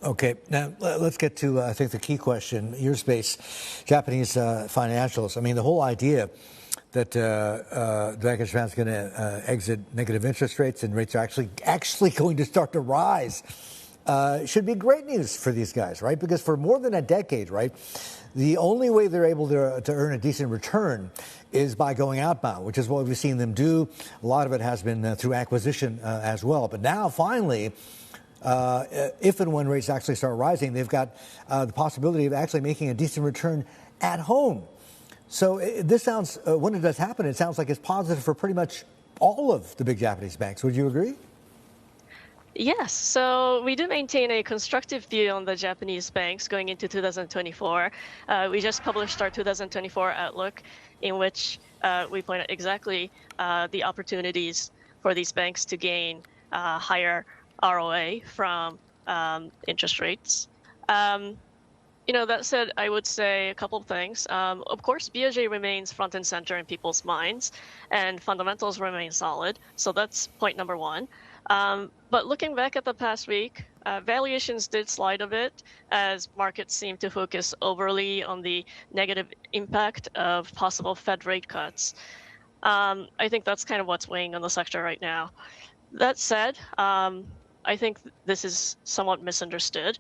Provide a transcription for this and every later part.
Okay, now let's get to, I think, the key question, your space, Japanese financials. I mean, the whole idea that the Bank of Japan is going to exit negative interest rates and rates are actually going to start to rise should be great news for these guys, right? Because for more than a decade, right, the only way they're able to earn a decent return is by going outbound, which is what we've seen them do. A lot of it has been through acquisition as well. But now, finally, if and when rates actually start rising, they've got the possibility of actually making a decent return at home. So this sounds, when it does happen, it sounds like it's positive for pretty much all of the big Japanese banks. Would you agree? Yes, so we do maintain a constructive view on the Japanese banks going into 2024. We just published our 2024 outlook, in which we point out exactly the opportunities for these banks to gain higher ROA from interest rates. That said, I would say a couple of things. Of course, BOJ remains front and center in people's minds, and fundamentals remain solid. So that's point number one. But looking back at the past week, valuations did slide a bit as markets seem to focus overly on the negative impact of possible Fed rate cuts. I think that's kind of what's weighing on the sector right now. That said, I think this is somewhat misunderstood.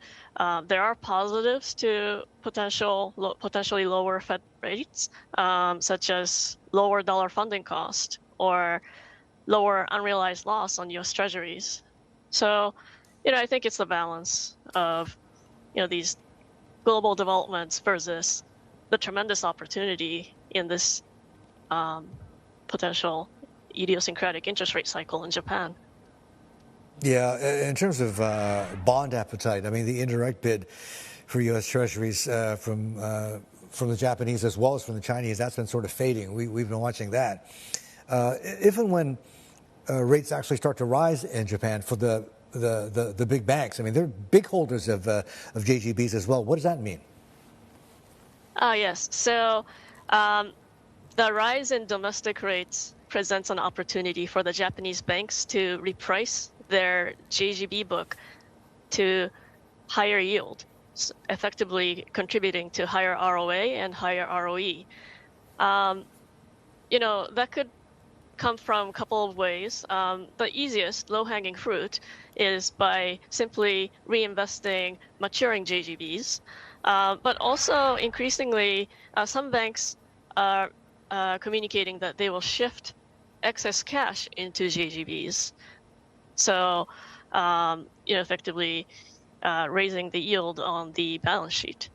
There are positives to potentially lower Fed rates, such as lower dollar funding cost or lower unrealized loss on U.S. Treasuries. So, I think it's the balance of, these global developments versus the tremendous opportunity in this potential idiosyncratic interest rate cycle in Japan. Yeah, in terms of bond appetite, I mean, the indirect bid for U.S. Treasuries from the Japanese as well as from the Chinese, that's been sort of fading. We've been watching that. If and when rates actually start to rise in Japan for the big banks, I mean, they're big holders of JGBs as well. What does that mean? Yes. So the rise in domestic rates presents an opportunity for the Japanese banks to reprice their JGB book to higher yield, effectively contributing to higher ROA and higher ROE. That could come from a couple of ways. The easiest, low-hanging fruit, is by simply reinvesting maturing JGBs. But also, increasingly, some banks are communicating that they will shift excess cash into JGBs. So, effectively raising the yield on the balance sheet.